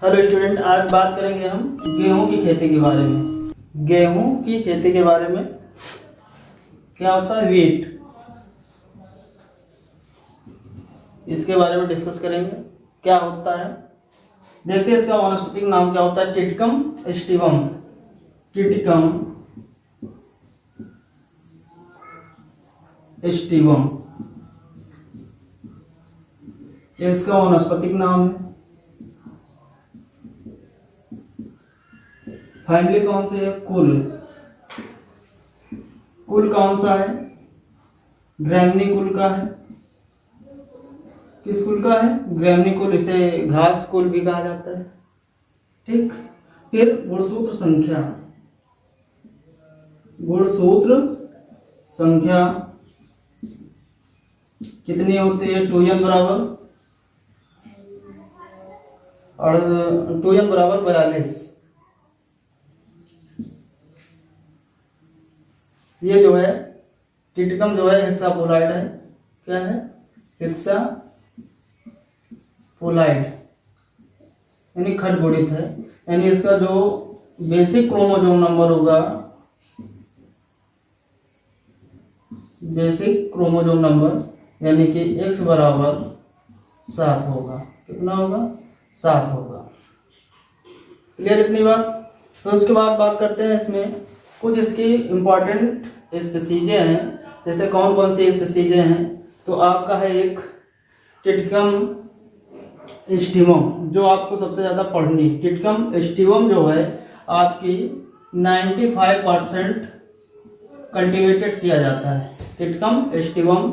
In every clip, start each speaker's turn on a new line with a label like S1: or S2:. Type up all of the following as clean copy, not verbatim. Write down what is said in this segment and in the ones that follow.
S1: Hello student, आज बात करेंगे हम गेहूं की खेती के बारे में। गेहूं की खेती के बारे में क्या होता है वीट, इसके बारे में डिस्कस करेंगे क्या होता है। देखते हैं इसका वानस्पतिक नाम क्या होता है। टिटकम एस्टिवम। टिटकम एस्टिवम ये इसका वानस्पतिक नाम है। फैमिली कौन सी है? कुल। कुल कौन सा है? ग्रैमनी कुल का है। किस कुल का है? ग्रैमनी कुल। इसे घास कुल भी कहा जाता है। ठीक। फिर गुणसूत्र संख्या। गुणसूत्र संख्या कितनी होती है? 2n बराबर और 2n बराबर 42। ये जो है टिटकम जो है हेक्सापोलाइड है। क्या है? हेक्सापोलाइड यानी खटगुणित है। यानी इसका जो बेसिक क्रोमोसोम नंबर होगा, बेसिक क्रोमोसोम नंबर यानी कि x बराबर 7 होगा। कितना होगा? 7 होगा। क्लियर इतनी बात? तो उसके बाद बात करते हैं इसमें कुछ इसकी इम्पॉर्टेंट स्पीसीजें हैं। जैसे कौन कौन सी स्पीसीजें हैं? तो आपका है एक टिटकम एस्टिवम, जो आपको सबसे ज़्यादा पढ़नी। टिटकम एस्टिवम जो है आपकी 95% कल्टिवेटेड किया जाता है। टिटकम एस्टिवम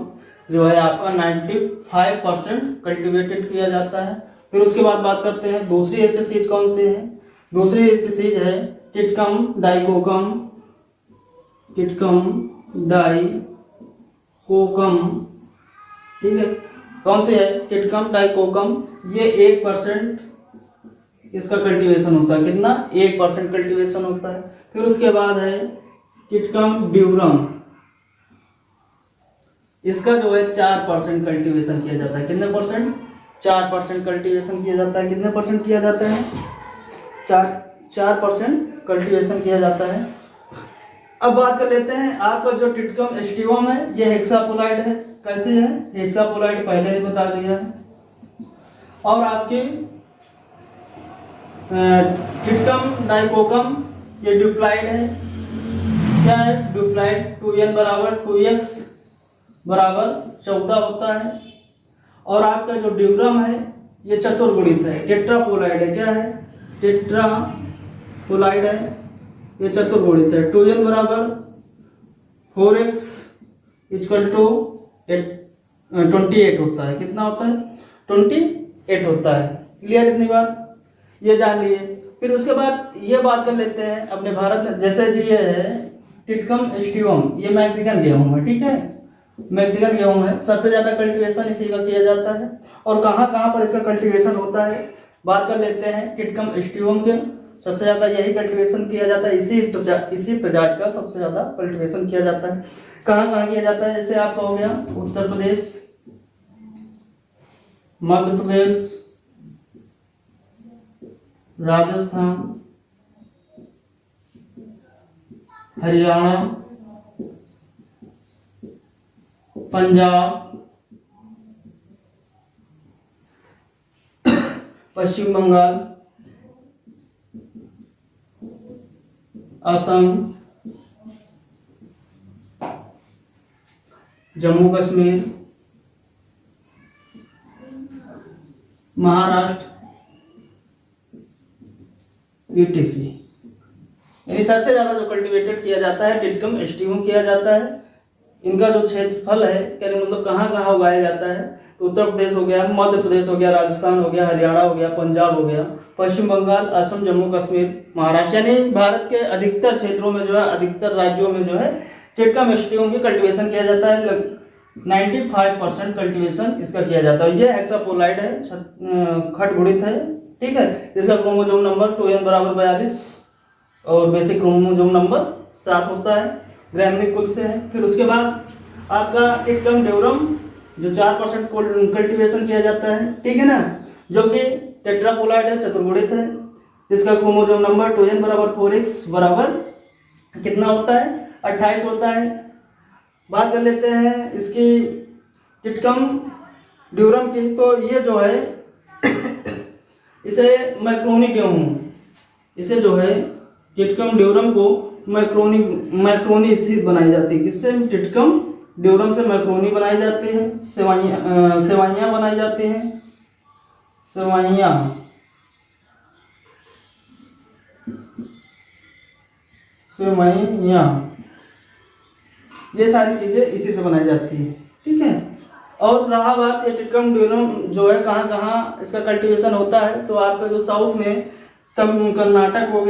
S1: जो है आपका 95% कल्टिवेटेड किया जाता है। फिर उसके बाद बात करते हैं दूसरी स्पीसीज कौन सी है। दूसरी स्पीसीज है टिटकम डाइकोकम। टिटकम डाइकोकम, ठीक है। कौन सी है? टिटकम डाइकोकम। ये 1% इसका कल्टीवेशन होता है। कितना? 1% कल्टीवेशन होता है। फिर उसके बाद है टिटकम ड्यूरम। इसका जो है 4% कल्टीवेशन किया जाता है। कितने परसेंट? 4% कल्टीवेशन किया जाता है। कितने परसेंट किया जाता है? 4% कल्टीवेशन किया जाता है। अब बात कर लेते हैं आपका जो टिटकम एस्टिवम है, ये हेक्सापोलाइड है। कैसे है? हेक्सापोलाइड पहले ही बता दिया है। और आपके टिटकम डाइकोकम ये ड्यूप्लाइड है। क्या है? ड्यूप्लाइड। 2n बराबर 2x बराबर 14 होता है। और आपका जो ड्यूरम है ये चतुर्गुणित है, टेट्रापोलाइड है। क्या है? टेट्रापोलाइड है, ये चतुर्गुणित है। 2n बराबर 4x इक्वल टू 28 होता है। कितना होता है? 28 होता है। क्लियर इतनी बात? ये जान लिए। फिर उसके बाद ये बात कर लेते हैं अपने भारत में। जैसे जी ये है टिटकम एस्टिवम, ये मैक्सिकन गेहूं है। ठीक है, मैक्सिकन गेहूं है। सबसे ज़्यादा कल्टीवेशन इसी का किया जाता है। और कहाँ कहाँ पर इसका कल्टीवेशन होता है बात कर लेते हैं। टिटकम एस्टिवम के सबसे ज़्यादा यही कल्टीवेशन किया जाता है। इसी प्रजाति का सबसे ज़्यादा कल्टीवेशन किया जाता है। कहाँ कहाँ किया जाता है? जैसे आपका हो गया उत्तर प्रदेश, मध्य प्रदेश, राजस्थान, हरियाणा, पंजाब, पश्चिम बंगाल, असम, जम्मू कश्मीर, महाराष्ट्र, यूटीसी। यानी सबसे ज्यादा जो कल्टीवेटेड किया जाता है टिटकम एस्टिवम किया जाता है। इनका जो क्षेत्रफल है, यानी मतलब कहाँ कहाँ उगाया जाता है, तो उत्तर प्रदेश हो गया, मध्य प्रदेश हो गया, राजस्थान हो गया, हरियाणा हो गया, पंजाब हो गया, पश्चिम बंगाल, असम, जम्मू कश्मीर, महाराष्ट्र। यानी भारत के अधिकतर क्षेत्रों में जो है, अधिकतर राज्यों में जो है टिटकम एस्टिवम की कल्टीवेशन किया जाता है। 95% कल्टीवेशन इसका किया जाता है। ये हेक्सापोलाइड है, खटगुणित है। ठीक है, इसका क्रोमोसोम नंबर 2n बराबर 42 और बेसिक क्रोमोसोम नंबर 7 होता है। ग्रैमनी कुल से है। फिर उसके बाद आपका टिटकम ड्यूरम जो 4% कल्टीवेशन किया जाता है। ठीक है ना, जो कि टेट्रापोलाइड है, चतुर्गुणित है। इसका क्रोमोसोम नंबर 2n बराबर 4x बराबर कितना होता है, 28 होता है। बात कर लेते हैं इसकी टिटकम ड्यूरम की। तो ये जो है इसे मैक्रोनी गेहूँ, इसे जो है टिटकम ड्यूरम को मैक्रोनी सीड बनाई जाती है। किससे, टिटकम ड्यूरम से मैक्रोनी बनाई जाती है, सेवाइयाँ बनाई जाती हैं, सेवाइयाँ। ये सारी चीजें इसी से बनाई जाती है, ठीक है। और रहा बात ये टिटकम ड्यूरम जो है कहाँ कहाँ इसका कल्टीवेशन होता है, तो आपका जो साउथ में कर्नाटक हो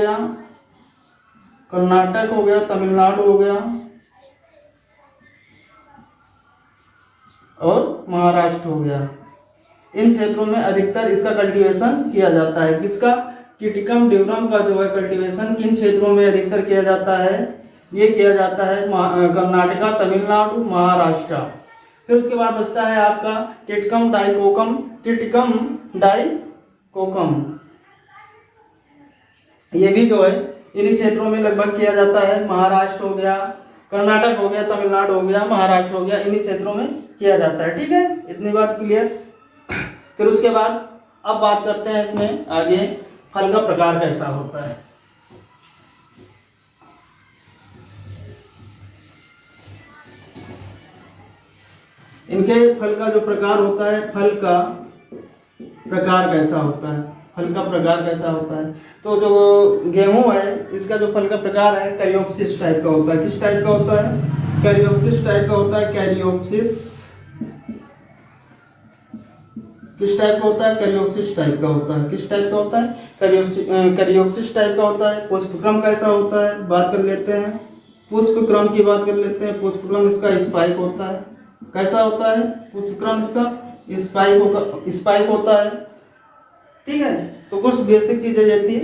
S1: गया, तमिलनाडु हो गया और महाराष्ट्र हो गया। इन क्षेत्रों में अधिकतर इसका कल्टीवेशन किया जाता है। किसका, टिटकम ड्यूरम का जो है कल्टीवेशन किन क्षेत्रों में अधिकतर किया जाता है, ये किया जाता है कर्नाटका, तमिलनाडु, महाराष्ट्र। फिर उसके बाद बचता है आपका टिटकम डाइकोकम। ये भी जो है इन्हीं क्षेत्रों में लगभग किया जाता है। महाराष्ट्र हो गया, कर्नाटक हो गया, तमिलनाडु हो गया, महाराष्ट्र हो गया, इन्हीं क्षेत्रों में किया जाता है, ठीक है। इतनी बात क्लियर। फिर उसके बाद अब बात करते हैं इसमें आगे फल का प्रकार कैसा होता है। इनके फल का जो प्रकार होता है, फल का प्रकार कैसा होता है। तो जो गेहूं है इसका जो फल का प्रकार है कैरियोप्सिस टाइप का होता है। किस टाइप का होता है, कैरियोप्सिस टाइप का होता है। कैरियोप्सिस किस टाइप का होता है, कैरियोप्सिस टाइप का होता है। किस टाइप का होता है, कैरियोप्सिस टाइप का होता है। पुष्पक्रम कैसा होता है, बात कर लेते हैं। पुष्पक्रम की बात कर लेते हैं। पुष्पक्रम इसका स्पाइक होता है। कैसा होता है, पुष्पक्रम इसका स्पाइक होता है, ठीक है। तो कुछ बेसिक चीजें ये थी।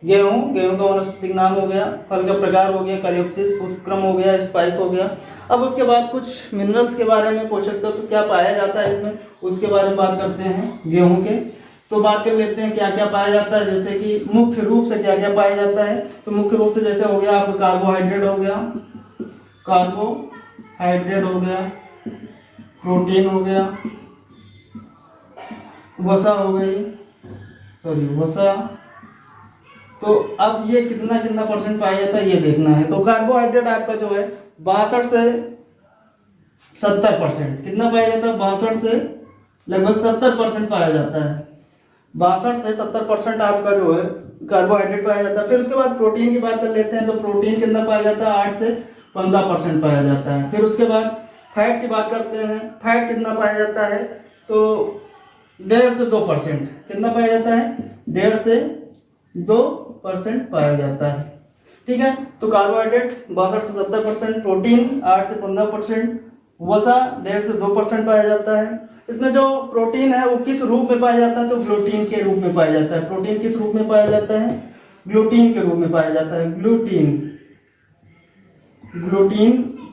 S1: गेहूं का वनस्पतिक नाम हो गया, फल का प्रकार हो गया कैरियोप्सिस, पुष्पक्रम हो गया, स्पाइक हो गया। अब उसके बाद कुछ मिनरल्स के बारे में, पोषक तत्व क्या पाया जाता है इसमें, उसके बारे में बात करते हैं गेहूं के। तो बात कर लेते हैं क्या क्या पाया जाता है, जैसे कि मुख्य रूप से क्या क्या पाया जाता है। तो मुख्य रूप से जैसे हो गया आपका कार्बोहाइड्रेट हो गया, प्रोटीन हो गया, वसा हो गई, वसा। तो अब ये कितना परसेंट पाया जाता है ये देखना है। तो कार्बोहाइड्रेट आपका जो है 62 से 70%, कितना पाया जाता है, 62 से लगभग 70% पाया जाता है। 62 से 70% आपका जो है कार्बोहाइड्रेट पाया जाता है। फिर उसके बाद प्रोटीन की बात कर लेते हैं। तो प्रोटीन कितना पाया जाता है, 8 से 15% पाया जाता है। फिर उसके बाद फैट की बात करते हैं। फैट कितना पाया जाता है, तो 1.5 से 2%, कितना पाया जाता है, 1.5 से 2% पाया जाता है, ठीक है। तो कार्बोहाइड्रेट 62 से 70%, प्रोटीन 8 से 15%, वसा 1.5 से 2% पाया जाता है। इसमें जो प्रोटीन है वो किस रूप में पाया जाता है, तो ग्लूटीन के रूप में पाया जाता है। प्रोटीन किस रूप में पाया जाता है, ग्लूटीन के रूप में पाया जाता है। ग्लूटीन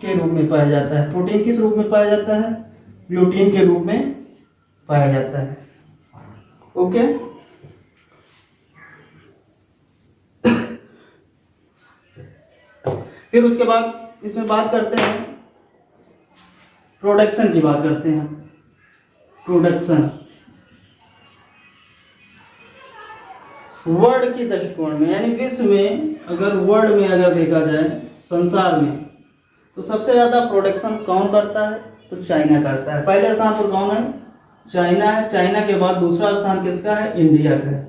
S1: के रूप में पाया जाता है। प्रोटीन किस रूप में पाया जाता है, ग्लूटीन के रूप में पाया जाता है, ओके। फिर उसके बाद इसमें बात करते हैं प्रोडक्शन की बात करते हैं। प्रोडक्शन वर्ल्ड की दृष्टिकोण में, यानी विश्व में, अगर वर्ल्ड में अगर देखा जाए, संसार में, तो सबसे ज्यादा प्रोडक्शन कौन करता है, तो चाइना करता है। पहले स्थान पर कौन है, चाइना है। चाइना के बाद दूसरा स्थान किसका है, इंडिया का है।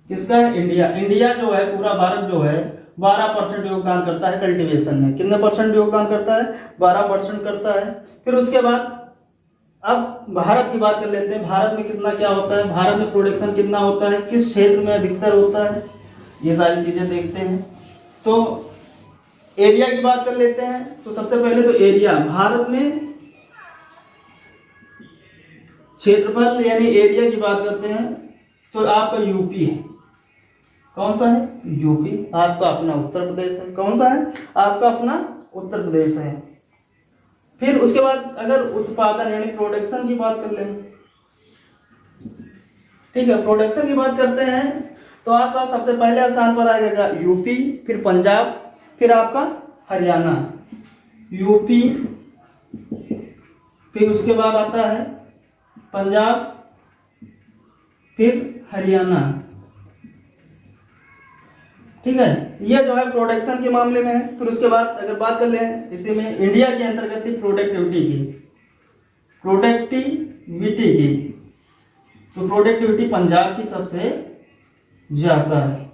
S1: किसका है, इंडिया। इंडिया जो है, पूरा भारत जो है 12% योगदान करता है कल्टीवेशन में। कितने परसेंट योगदान करता है, 12% करता है। फिर उसके बाद अब भारत की बात कर लेते हैं। भारत में कितना क्या होता है, भारत में प्रोडक्शन कितना होता है, किस क्षेत्र में अधिकतर होता है, ये सारी चीजें देखते हैं। तो एरिया की बात कर लेते हैं। तो सबसे पहले तो एरिया, भारत में क्षेत्रफल यानी एरिया की बात करते हैं तो आपका यूपी है। कौन सा है, यूपी। आपका अपना उत्तर प्रदेश है। कौन सा है, आपका अपना उत्तर प्रदेश है। फिर उसके बाद अगर उत्पादन यानी प्रोडक्शन की बात कर लें, ठीक है, प्रोडक्शन की बात करते हैं तो आपका सबसे पहले स्थान पर आएगा यूपी, फिर पंजाब, फिर आपका हरियाणा। यूपी, फिर उसके बाद आता है पंजाब, फिर हरियाणा। ठीक है, ये जो है प्रोडक्शन के मामले में है। फिर उसके बाद अगर बात कर लें इसी में इंडिया के अंतर्गत ही प्रोडक्टिविटी की, तो प्रोडक्टिविटी पंजाब की सबसे ज्यादा है।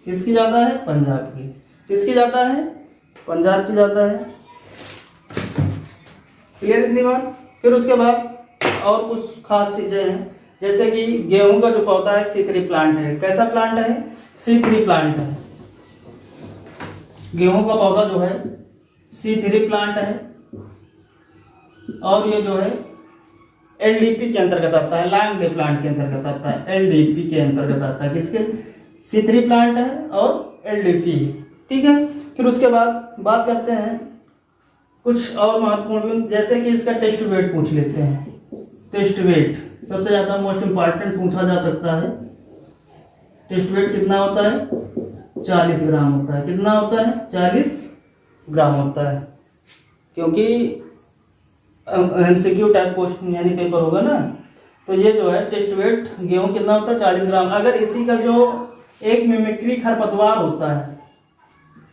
S1: किसकी ज्यादा है? पंजाब की। किसकी ज्यादा है? पंजाब की ज्यादा है। क्लियर इतनी बात? फिर उसके बाद और कुछ खास चीजें हैं, जैसे कि गेहूं का जो पौधा है C3 प्लांट है। कैसा प्लांट है? C3 प्लांट है। गेहूं का पौधा जो है C3 प्लांट है, और ये जो है LDP के अंतर्गत आता है, लॉन्ग डे प्लांट के अंतर्गत आता है, LDP के अंतर्गत आता है। किसके? C3 प्लांट है और LDP। ठीक है, फिर उसके बाद बात करते हैं कुछ और महत्वपूर्ण, जैसे कि इसका टेस्ट वेट पूछ लेते हैं। टेस्ट वेट सबसे ज़्यादा मोस्ट इम्पॉर्टेंट पूछा जा सकता है। टेस्ट वेट कितना होता है? 40 ग्राम होता है। कितना होता है? 40 ग्राम होता है, क्योंकि MCQ टाइप क्वेश्चन यानी पेपर होगा ना, तो ये जो है टेस्ट वेट गेहूं कितना होता है? 40 ग्राम। अगर इसी का जो एक मिमिक्री खरपतवार होता है,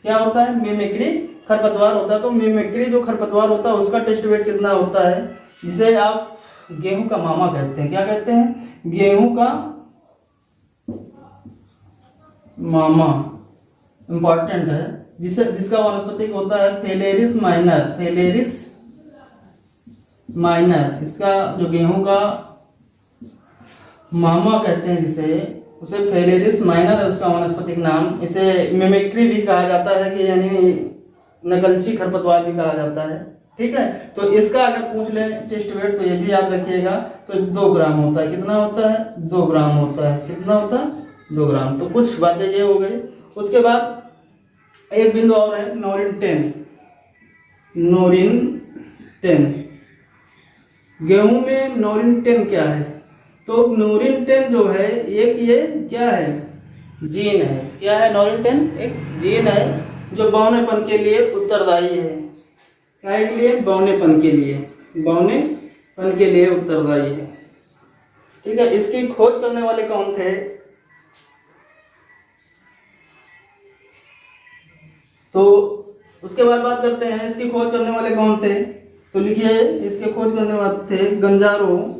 S1: क्या होता है? मिमिक्री खरपतवार होता है, तो मिमिक्री जो खरपतवार होता है उसका टेस्ट वेट कितना होता है, जिसे आप गेहूं का मामा कहते हैं। क्या कहते हैं? गेहूं का मामा, इंपॉर्टेंट है, जिसका वानस्पतिक होता है फेलेरिस माइनर। इसका जो गेहूं का मामा कहते हैं जिसे, उसे फेलेरिस माइनर है उसका वानस्पतिक नाम। इसे मिमिक्री भी कहा जाता है, कि यानी नकलची खरपतवार भी कहा जाता है। ठीक है, तो इसका अगर पूछ लें टेस्ट वेट तो ये भी याद रखिएगा, तो 2 ग्राम होता है। कितना होता है? 2 ग्राम होता है। कितना होता है? 2 ग्राम। तो कुछ बातें ये हो गई। उसके बाद एक बिंदु और है, नोरिन 10। गेहूं में नोरिन 10 क्या है? तो नोरिन 10 जो है एक ये क्या है? जीन है। क्या है? नोरिन 10 एक जीन है जो बौनेपन के लिए उत्तरदायी है। क्या के लिए? बौनेपन के लिए उत्तरदायी है। ठीक है, इसकी खोज करने वाले कौन थे? तो उसके बाद बात करते हैं इसकी खोज करने वाले कौन थे। तो लिखिए, इसके खोज करने वाले थे गंजारो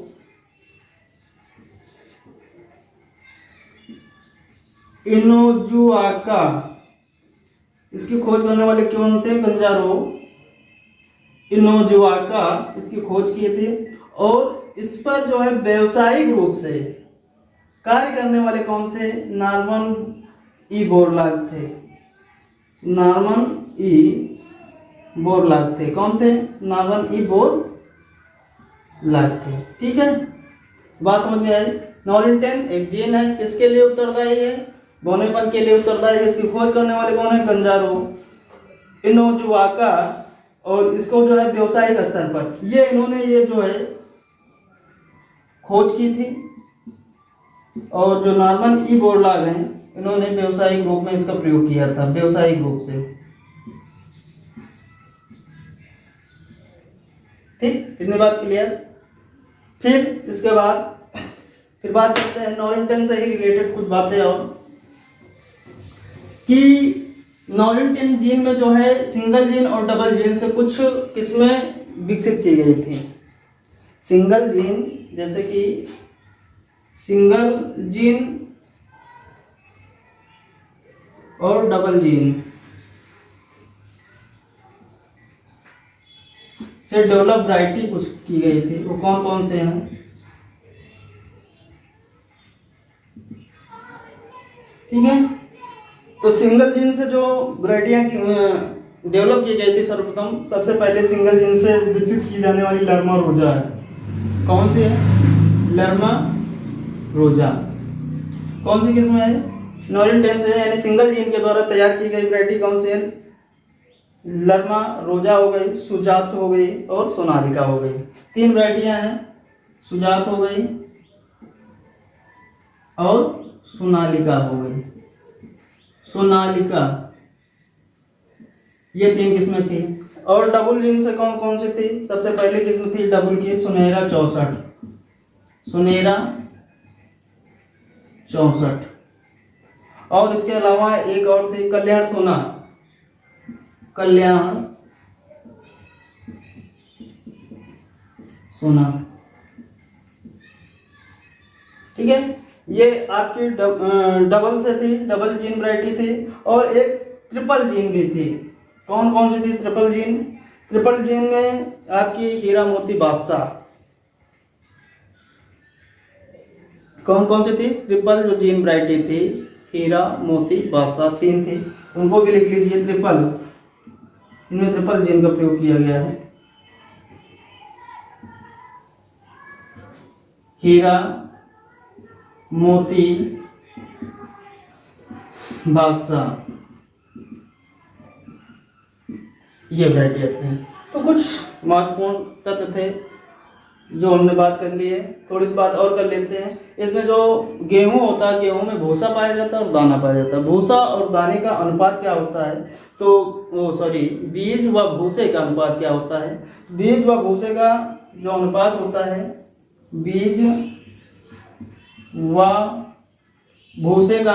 S1: इनोजुआका। इसकी खोज करने वाले कौन थे? गंजारो इनोजुआका इसकी खोज किए थे। और इस पर जो है व्यावसायिक रूप से कार्य करने वाले कौन थे? नॉर्मन ई बोरलॉग थे। नॉर्मन ई बोरलॉग थे। कौन थे? नॉर्मन ई बोरलॉग थे। ठीक है, बात समझ में आई? नोरिन 10 एक जीन है, किसके लिए उत्तरदायी है? बौनेपन के लिए उत्तरदायी है। इसकी खोज करने वाले कौन है? गंजारो इनोजुआका। और इसको जो है व्यवसायिक स्तर पर इन्होंने ये जो है खोज की थी, और जो नॉर्मन ई बोरलॉग हैं इन्होंने व्यवसायिक रूप में इसका प्रयोग किया था, व्यवसायिक रूप से। ठीक, इतनी बात क्लियर। फिर इसके बाद फिर बात करते हैं नोरिन 10 से ही रिलेटेड कुछ बातें, और कि नोरिन 10 जीन में जो है सिंगल जीन और डबल जीन से कुछ किस्में विकसित की गई थी। सिंगल जीन, जैसे कि सिंगल जीन और डबल जीन से डेवलप वैरायटी कुछ की गई थी। वो कौन कौन से हैं? ठीक है, तो सिंगल जीन से जो वैरायटियां डेवलप की गई थी, सर्वप्रथम सबसे पहले सिंगल जीन से विकसित की जाने वाली लर्मा रोजा है। कौन सी है? लर्मा रोजा। कौन सी किस्म है? नोरिन 10 से, यानी सिंगल जीन के द्वारा तैयार की गई वैरायटी कौन सी है? लर्मा रोजा हो गई, सुजात हो गई और सोनालिका हो गई। 3 वैरायटियां हैं। सुजात हो गई, और सोनालिका हो गई। सोनालिका, ये 3 किस्में थी। और डबल जीन से कौन कौन सी थी? सबसे पहली किस्म थी डबल की सुनहरा 64, सुनहरा 64। और इसके अलावा एक और थी कल्याण सोना, कल्याण सोना। ठीक है, ये आपकी डबल से थी, डबल जीन वैरायटी थी। और एक ट्रिपल जीन भी थी। कौन कौन सी थी ट्रिपल जीन? ट्रिपल जीन में आपकी हीरा मोती बादशाह। कौन कौन सी थी ट्रिपल जो जीन वैरायटी थी? हीरा मोती बादशाह 3 थी, उनको भी लिख लीजिए ट्रिपल। इनमें ट्रिपल जीन का प्रयोग किया गया है। हीरा मोती बादशाह, ये वैरायटी आती है। तो कुछ महत्वपूर्ण तत्व थे जो हमने बात कर ली है। थोड़ी सी बात और कर लेते हैं। इसमें जो गेहूं होता है, गेहूं में भूसा पाया जाता है और दाना पाया जाता है। भूसा और दाने का अनुपात क्या होता है? बीज व भूसे का अनुपात क्या होता है? बीज व भूसे का जो अनुपात होता है, बीज व भूसे का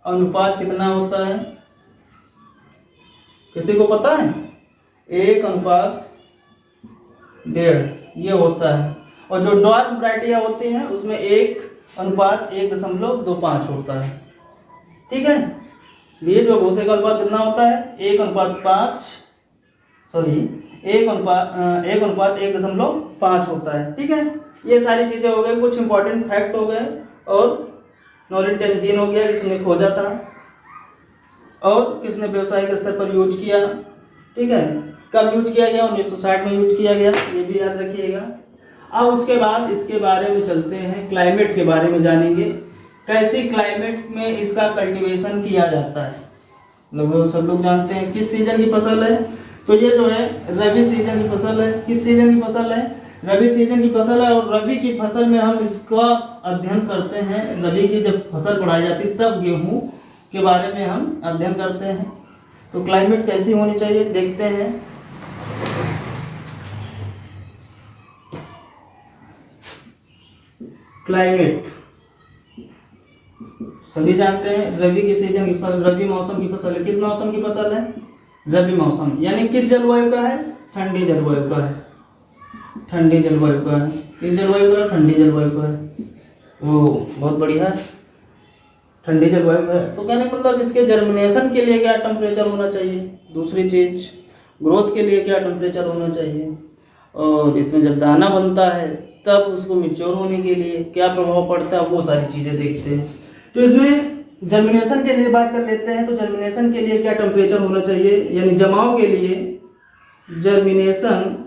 S1: अनुपात कितना होता है? किसी को पता है? 1:1.5 ये होता है। और जो डॉर्फ वैरायटियाँ होती हैं उसमें 1:1.25 होता है। ठीक है, बीज व भूसे का अनुपात कितना होता है? 1:1.5 होता है। ठीक है, ये सारी चीज़ें हो गई, कुछ इंपॉर्टेंट फैक्ट हो गए। और नॉलेज टेंजीन हो गया, किसने खोजा था और किसने व्यवसायिक स्तर पर यूज किया। ठीक है, कब यूज किया गया? 1960 में यूज किया गया, ये भी याद रखिएगा। अब उसके बाद इसके बारे में चलते हैं, क्लाइमेट के बारे में जानेंगे। कैसी क्लाइमेट में इसका कल्टीवेशन किया जाता है? लगभग सब लोग जानते हैं। किस सीजन की फसल है? तो ये जो है रबी सीजन की फसल है। किस सीजन की फसल है? रबी सीजन की फसल है। और रबी की फसल में हम इसका अध्ययन करते हैं। रबी की जब फसल बढ़ाई जाती है तब गेहूं के बारे में हम अध्ययन करते हैं। तो क्लाइमेट कैसी होनी चाहिए देखते हैं। क्लाइमेट सभी जानते हैं, रबी की सीजन की फसल, रबी मौसम की फसल है। किस मौसम की फसल है? रबी मौसम। यानी किस जलवायु का है? ठंडी जलवायु का है। ठंडी जलवायु का है। किस जलवायु का है? ठंडी जलवायु का है। वो बहुत बढ़िया, ठंडी जलवायु का है। तो कहने का मतलब इसके जर्मिनेशन के लिए क्या टेम्परेचर होना चाहिए? दूसरी चीज, ग्रोथ के लिए क्या टेम्परेचर होना चाहिए? और इसमें जब दाना बनता है तब उसको मैच्योर होने के लिए क्या प्रभाव पड़ता है, वो सारी चीज़ें देखते हैं। तो इसमें जर्मिनेशन के लिए बात कर लेते हैं। तो जर्मिनेशन के लिए क्या टेम्परेचर होना चाहिए? यानी जमाव के लिए जर्मिनेशन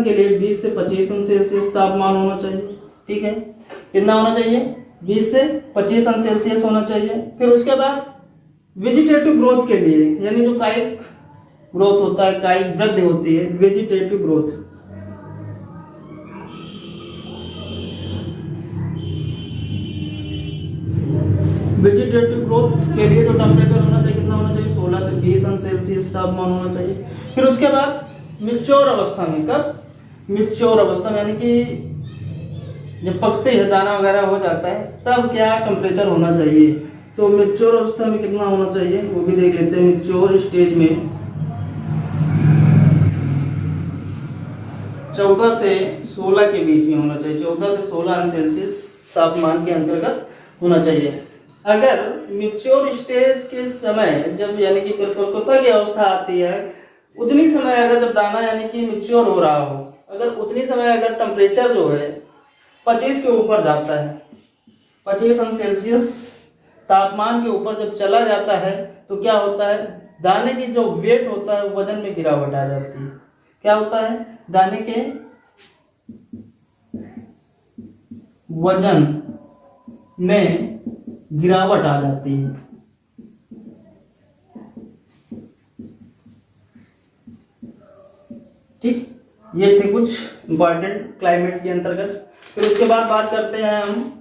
S1: के लिए 20 से 25 अंश सेल्सियस तापमान होना चाहिए। ठीक है, कितना होना चाहिए? 20 से 25 अंश सेल्सियस होना चाहिए। फिर उसके बाद वेजिटेटिव ग्रोथ के लिए, यानी जो कायिक ग्रोथ होता है, कायिक वृद्धि होती है, वेजिटेटिव ग्रोथ, वेजिटेटिव ग्रोथ के लिए जो टेम्परेचर होना चाहिए कितना होना चाहिए? 16 से 20 अंश सेल्सियस तापमान होना चाहिए। फिर उसके बाद मैच्योर अवस्था में, कब? मैच्योर अवस्था में, यानी कि जब पकते हैं, दाना वगैरह हो जाता है, तब क्या टेम्परेचर होना चाहिए? तो मैच्योर अवस्था में कितना होना चाहिए वो भी देख लेते हैं। मैच्योर स्टेज में 14 से 16 के बीच में होना चाहिए। 14 से 16 अंश सेल्सियस तापमान के अंतर्गत होना चाहिए। अगर मैच्योर स्टेज के समय जब यानी कि परिपक्वता की अवस्था आती है, उतनी समय अगर जब दाना यानी कि मैच्योर हो रहा हो, अगर उतनी समय अगर टेम्परेचर जो है 25 के ऊपर जाता है, 25 अंश सेल्सियस तापमान के ऊपर जब चला जाता है, तो क्या होता है? दाने की जो वेट होता है, वजन में गिरावट आ जाती है। क्या होता है? दाने के वजन में गिरावट आ जाती है। ठीक, ये थे कुछ इंपॉर्टेंट क्लाइमेट के अंतर्गत। फिर उसके बाद बात करते हैं हम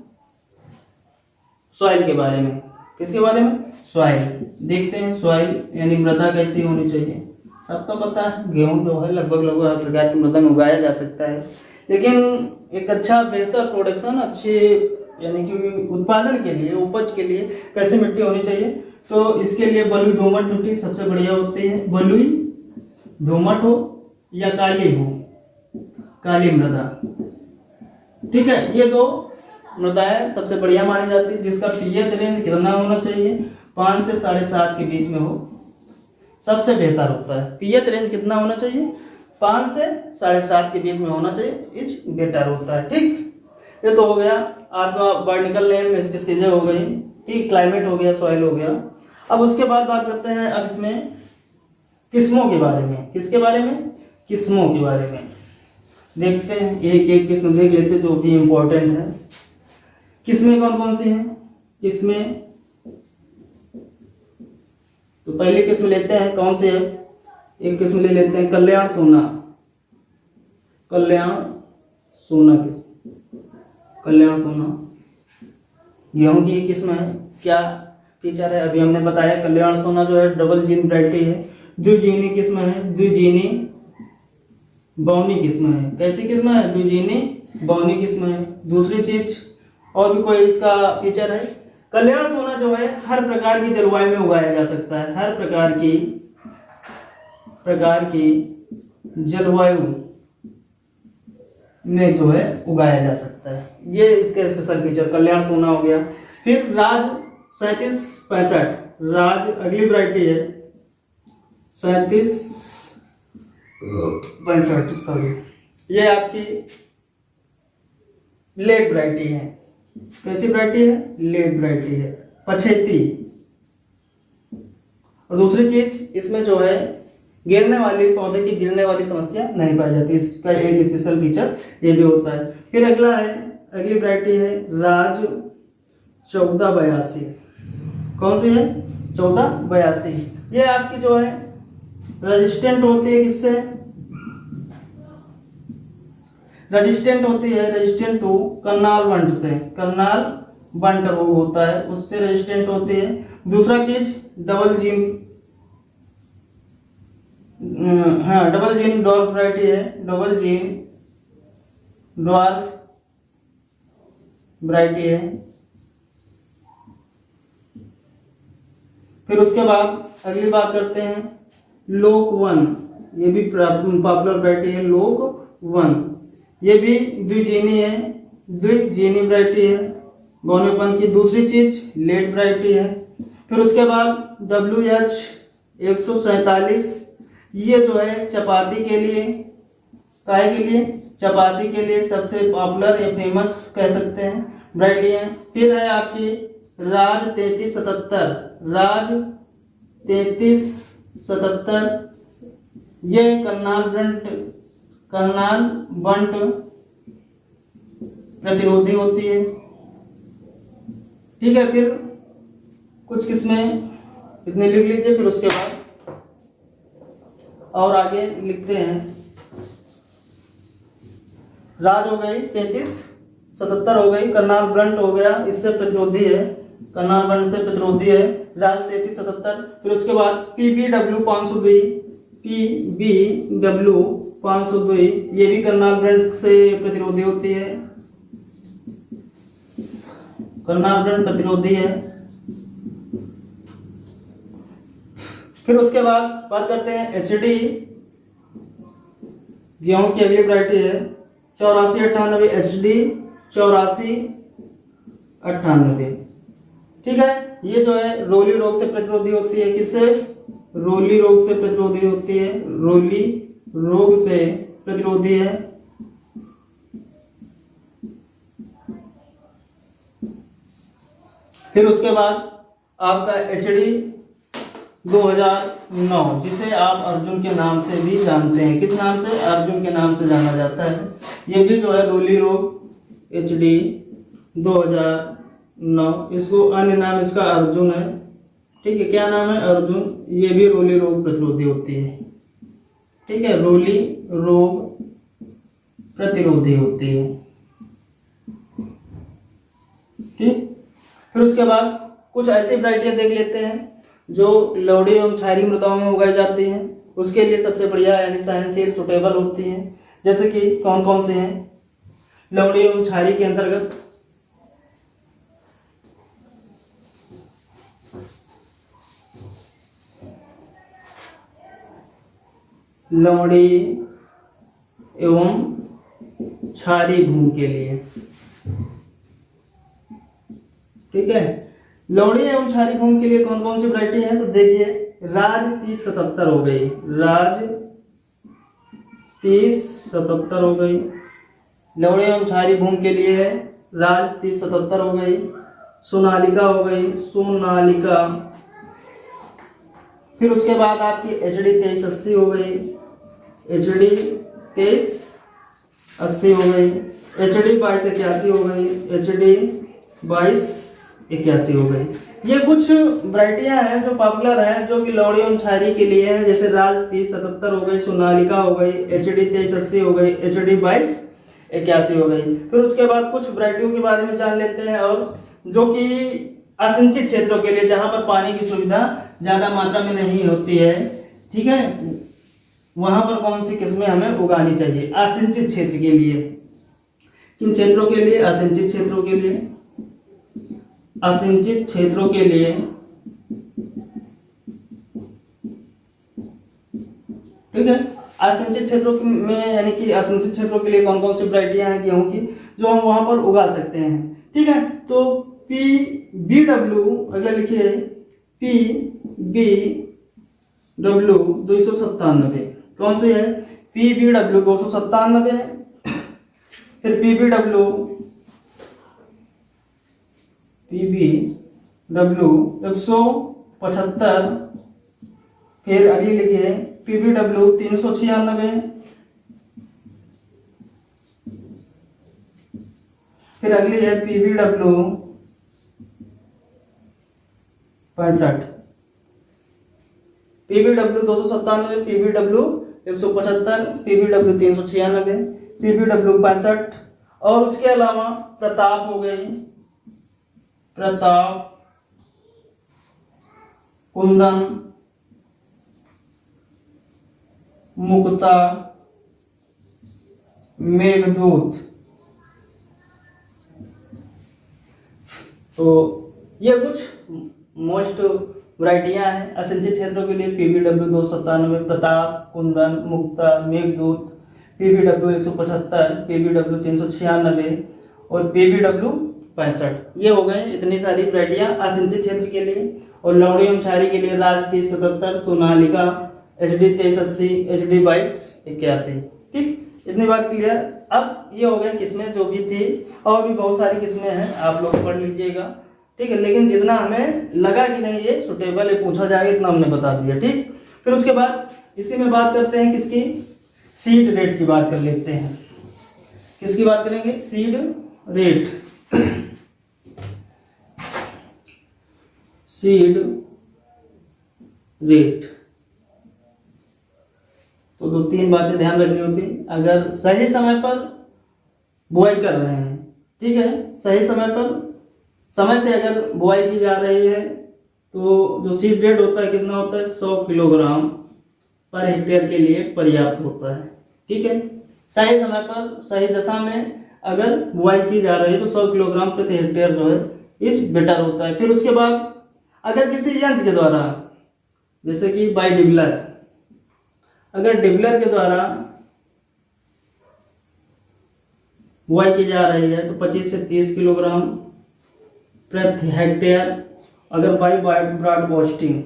S1: सॉइल के बारे में। किसके बारे में? सॉइल। देखते हैं सॉइल यानी मृदा कैसी होनी चाहिए। सबको पता है गेहूं जो है लगभग हर प्रकार की मृदा में उगाया जा सकता है, लेकिन एक अच्छा बेहतर प्रोडक्शन, अच्छी यानी कि उत्पादन के लिए, उपज के लिए कैसी मिट्टी होनी चाहिए? तो इसके लिए बलुई दोमट मिट्टी सबसे बढ़िया होती है। बलुई दोमट हो या काली हो, काली मृदा, ठीक है, ये दो मृदाएं सबसे बढ़िया मानी जाती है। जिसका पीएच रेंज कितना होना चाहिए? 5 से 7.5 के बीच में हो, सबसे बेहतर होता है। पीएच रेंज कितना होना चाहिए? 5 से 7.5 के बीच में होना चाहिए, इज बेटर होता है। ठीक, ये तो हो गया आपका बॉटनिकल नेम, स्पीशीज हो गई, ठीक, क्लाइमेट हो गया, सॉइल हो गया। अब उसके बाद बात करते हैं अब इसमें किस्मों के बारे में। किसके बारे में? किस्मों के बारे में। देखते हैं एक एक किस्म देख लेते हैं जो भी इम्पोर्टेंट है। किस्में कौन कौन सी हैं? किस्में तो पहली किस्म लेते हैं, कौन सी है? एक किस्म ले लेते हैं कल्याण सोना। कल्याण सोना किस्म, कल्याण सोना गेहूं की किस्म है। क्या फीचर है? अभी हमने बताया कल्याण सोना जो है डबल जीन वैरायटी है, द्विजीनी किस्म है, द्विजीनी बौनी किस्म है। कैसी किस्म है? द्विजीनी बौनी किस्म है। दूसरी चीज और भी कोई इसका फीचर है? कल्याण सोना जो है हर प्रकार की जलवायु में उगाया जा सकता है, हर प्रकार की जलवायु में जो है उगाया जा सकता है। ये इसका स्पेशल फीचर कल्याण सोना हो गया। फिर राज 3765, राज अगली वैरायटी है 3765, सॉरी, ये आपकी लेट वैरायटी है। कैसी वैरायटी है? लेट वैरायटी है, पछेती। और दूसरी चीज इसमें जो है गिरने वाली, पौधे की गिरने वाली समस्या नहीं पाई जाती, इसका एक स्पेशल फीचर ये भी होता है। फिर अगला है, अगली वैरायटी है राज 1482। कौन सी है? 1482। ये आपकी जो है रेजिस्टेंट होती है, किससे रेजिस्टेंट होती है? रेजिस्टेंट टू करनाल वंट से, करनाल वंट रोग होता है उससे रेजिस्टेंट होती है। दूसरा चीज डबल जीन, हाँ डबल जीन डॉर्फ वैरायटी है, डबल जीन डॉर्फ वैरायटी है। फिर उसके बाद अगली बात करते हैं लोक 1, ये भी पॉपुलर वैरायटी है, लोक 1। ये भी द्विजीनी है, द्विजीनी वैरायटी है, बौनेपन की। दूसरी चीज लेट वैरायटी है। फिर उसके बाद WH 147, ये जो है चपाती के लिए, काहे के लिए? चपाती के लिए सबसे पॉपुलर या फेमस कह सकते हैं वैरायटी है। फिर है आपकी राज 3377, राज 3377, ये करनाल बंट प्रतिरोधी होती है, ठीक है। फिर कुछ किस्में इतने लिख लीजिए, फिर उसके बाद और आगे लिखते हैं। राज हो गई 3377 हो गई, करनाल ब्लंट हो गया, इससे प्रतिरोधी है, करनाल ब्लंट से प्रतिरोधी है, राज 3377। फिर उसके बाद PBW 502, PBW 502, ये भी करनाल ब्लंट से प्रतिरोधी होती है, करनाल ब्लंट प्रतिरोधी है। फिर उसके बाद बात करते हैं HD, गेहूं की अगली वैरायटी है 8498, HD 8498, ठीक है। ये जो है रोली रोग से प्रतिरोधी होती है, किससे? रोली रोग से प्रतिरोधी होती है, रोली रोग से प्रतिरोधी है। फिर उसके बाद आपका HD 2009, जिसे आप अर्जुन के नाम से भी जानते हैं। किस नाम से? अर्जुन के नाम से जाना जाता है। ये भी जो है रोली रोग HD 2009, इसको अन्य नाम इसका अर्जुन है, ठीक है। क्या नाम है? अर्जुन। ये भी रोली रोग प्रतिरोधी होती है, ठीक है, रोली रोग प्रतिरोधी होती है। ठीक, फिर उसके बाद कुछ ऐसी वैरायटियां देख लेते हैं जो लवणीय एवं क्षारीय मृदाओं में उगाई जाती हैं। उसके लिए सबसे बढ़िया यानी सहनशील सुटेबल होती हैं। जैसे कि कौन कौन से हैं लवणीय एवं क्षारीय के अंतर्गत, लवणीय एवं क्षारीय भूमि के लिए। ठीक है, लवणीय एवं क्षारीय भूमि के लिए कौन कौन सी वैरायटी है, तो देखिए राज 3077 हो गई, राज 3077 हो गई। लवणीय एवं क्षारीय भूमि के लिए है राज 3077 हो गई। सोनालिका हो गई, सोनालिका। फिर उसके बाद आपकी HD 2380 हो गई, HD 2380 हो गई। HD 2281 हो गई, HD 2281 हो गई। ये कुछ वैरायटियां हैं जो पॉपुलर हैं, जो कि लवणीय एवं क्षारीय के लिए हैं। जैसे राज 3077 हो गई, सोनालिका हो गई, HD 2380 हो गई, HD 2281 हो गई। फिर उसके बाद कुछ वैरायटियों के बारे में जान लेते हैं, और जो कि असिंचित क्षेत्रों के लिए, जहां पर पानी की सुविधा ज्यादा मात्रा में नहीं होती है, ठीक है, वहां पर कौन सी किस्में हमें उगानी चाहिए असिंचित क्षेत्र के लिए। किन क्षेत्रों के लिए, असिंचित क्षेत्रों के लिए, असिंचित क्षेत्रों के लिए। ठीक है, असिंचित क्षेत्रों में यानी कि असिंचित क्षेत्रों के लिए कौन कौन सी वैरायटियां हैं गेहूं की जो हम वहां पर उगा सकते हैं। ठीक है, तो PBW अगर लिखिए PBW 297, कौन सी है PBW 297, फिर PBW 175, फिर अगली लिखिए PBW 396, फिर अगली है PBW 65, PBW 297, PBW 175, PBW 396, PBW 65। और उसके अलावा प्रताप हो गई, प्रताप, कुंदन, मुक्ता, मेघदूत। तो ये कुछ मोस्ट वैरायटियां हैं असिंचित क्षेत्रों के लिए। PBW 297, प्रताप, कुंदन, मुक्ता, मेघदूत, PBW 175, PBW 396 और PBW 65। ये हो गए इतनी सारी वैरायटियां असिंचित क्षेत्र के लिए। और लवणीय एवं क्षारीय के लिए राज 3077, सोनालिका, HD 2380, HD 2281। ठीक, इतनी बात क्लियर। अब ये हो गए किस्में जो भी थी, और भी बहुत सारी किस्में हैं, आप लोग पढ़ लीजिएगा। ठीक है, लेकिन जितना हमें लगा कि नहीं ये सुटेबल है पूछा जाएगा इतना हमने बता दिया। ठीक, फिर उसके बाद इसी में बात करते हैं किसकी, सीड रेट की बात कर लेते हैं। किसकी बात करेंगे, सीड रेट। सीड रेट तो दो तीन बातें ध्यान रखनी होती। अगर सही समय पर बुआई कर रहे हैं, ठीक है, सही समय पर, समय से अगर बुआई की जा रही है तो जो सीड रेट होता है कितना होता है, 100 किलोग्राम पर हेक्टेयर के लिए पर्याप्त होता है। ठीक है, सही समय पर सही दशा में अगर बुआई की जा रही है तो 100 किलोग्राम प्रति हेक्टेयर जो है इज बेटर होता है। फिर उसके बाद अगर किसी यंत्र के द्वारा, जैसे कि बाय डिबलर, अगर डिबलर के द्वारा बुआई की जा रही है तो 25 से 30 किलोग्राम प्रति हेक्टेयर। अगर बाय ब्रॉडकास्टिंग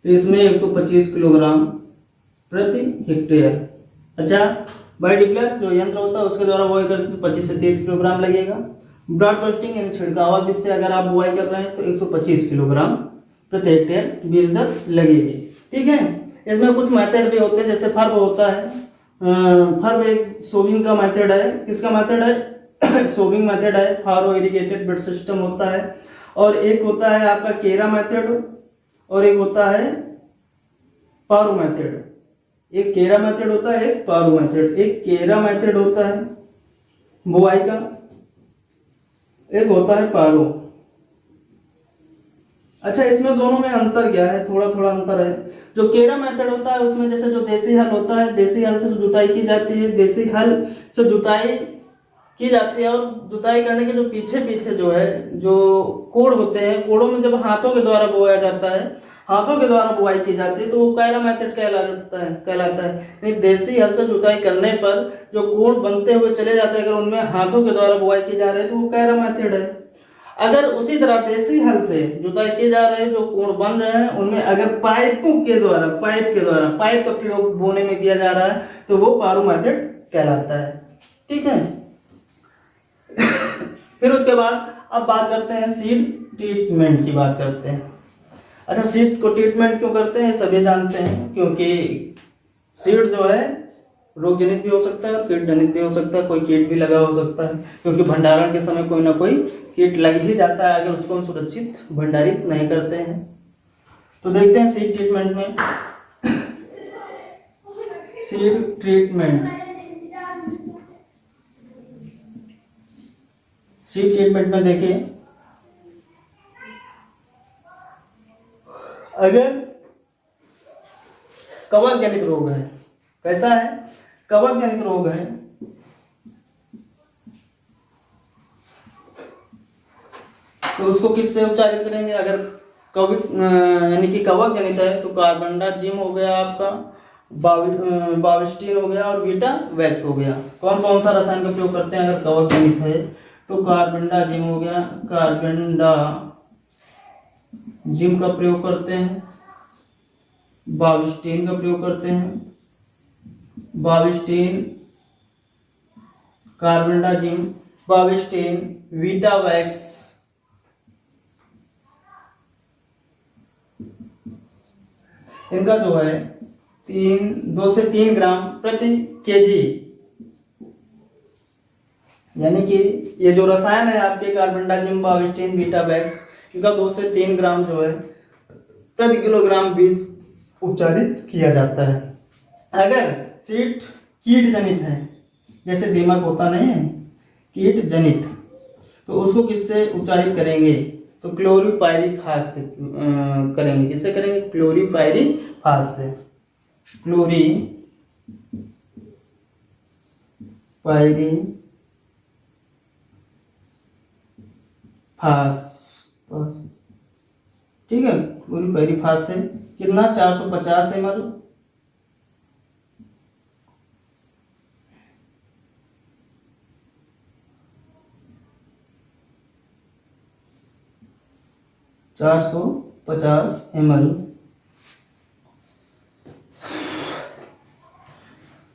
S1: तो इसमें 125 किलोग्राम प्रति हेक्टेयर। अच्छा, बाय डिबलर जो यंत्र होता है उसके द्वारा बुआई करते तो 25 से 30 किलोग्राम लगेगा। ब्रॉडकास्टिंग यानी छिड़कावा बीज से अगर आप बुआई कर रहे हैं तो 125 किलोग्राम प्रति हेक्टेयर बीज दर लगेगी। ठीक है, इसमें कुछ मेथड भी होते हैं, जैसे फर्ब होता है। फर्ब एक सोविंग का मेथड है। किसका मेथड है, सोविंग मेथड है। फारो इरिगेटेड बेड सिस्टम होता है। और एक होता है आपका केरा मेथड, और एक होता है पारो मेथड। एक केरा मेथड होता है, एक पारो मेथड। एक केरा मेथड होता है बुआई का, एक होता है पारो। अच्छा, इसमें दोनों में अंतर क्या है? थोड़ा थोड़ा अंतर है। जो केरा मेथड होता है उसमें जैसे जो देसी हल होता है, देसी हल से जो जुताई की जाती है, देसी हल से जुताई की जाती है, और जुताई करने के जो पीछे पीछे जो है जो कोड़ होते हैं, कोड़ों में जब हाथों के द्वारा बोया जाता है, हाथों के द्वारा बुआई की जाती है, तो वो कैरा मेथड कहलाता है। नहीं, देसी हल से जुताई करने पर जो कोड़ बनते हुए चले जाते हैं, अगर उनमें हाथों के द्वारा बुआई की जा रही है तो वो कैरा मेथड है। अगर उसी तरह देसी हल से जुताई की जा रहे हैं, जो कोड़ बन रहे हैं उनमें अगर पाइप के द्वारा पाइप का प्रयोग बोने में किया जा रहा है तो वो पारो मेथड कहलाता है। ठीक है। फिर उसके बाद अब बात करते हैं सीड ट्रीटमेंट की बात करते हैं। अच्छा, सीड को ट्रीटमेंट क्यों करते हैं सभी जानते हैं, क्योंकि सीड जो है रोग जनित भी हो सकता है और कीट जनित भी हो सकता है, कोई कीट भी लगा हो सकता है, क्योंकि भंडारण के समय कोई ना कोई कीट लग ही जाता है अगर उसको हम सुरक्षित भंडारित नहीं करते हैं। तो देखते हैं सीड ट्रीटमेंट में। सीड ट्रीटमेंट में देखिए, अगर कवक जनित रोग है, कैसा है? कवक जनित रोग है, तो उसको किससे उपचारित करेंगे? अगर यानी कि कवक जनित है तो कार्बेंडाजिम हो गया आपका, बाविस्टिन हो गया और बीटा वैक्स हो गया। कौन कौन सा रसायन का प्रयोग करते हैं अगर कवक जनित है? तो कार्बेंडाजिम हो गया, कार्बेंडाजिम का प्रयोग करते हैं, बाविस्टिन का प्रयोग करते हैं, Bavistin, carbendazim, Bavistin, beta wax, इनका जो है 2 से 3 ग्राम प्रति केजी, यानी कि ये जो रसायन है आपके कार्बेंडाजिम, बाविस्टिन, बीटा वैक्स, इनका 2 से 3 ग्राम जो है प्रति किलोग्राम बीज उपचारित किया जाता है। अगर सीड कीट जनित है, जैसे दीमक होता नहीं है, कीट जनित, तो उसको किससे उपचारित करेंगे? तो क्लोरीपाइरीफास से करेंगे। किससे करेंगे? क्लोरीपाइरीफास से। ठीक है, क्लोरीपाइरीफास से कितना? 450 ml,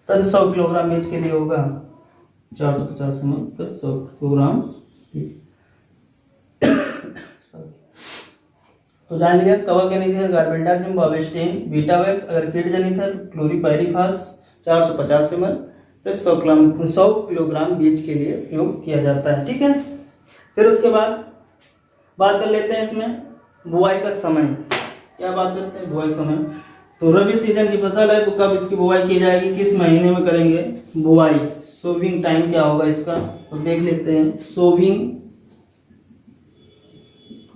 S1: प्रति 100 किलोग्राम बीज के लिए होगा। 450 ml प्रति 100 किलोग्राम। तो जान लिया, कवक जनित है कार्बेंडाजिम, बाविस्टिन, बीटा वैक्स। अगर कीट जनित है तो क्लोरीपाइरीफास 450 ml प्रति 100 किलोग्राम बीज के लिए प्रयोग किया जाता है। ठीक है। फिर उसके बाद बात कर लेते हैं इसमें बुआई का समय। क्या बात करते हैं? बुआई समय। तो रबी सीजन की फसल है तो कब इसकी बुआई की जाएगी, किस महीने में करेंगे बुआई? सोविंग टाइम क्या होगा इसका, तो देख लेते हैं। सोविंग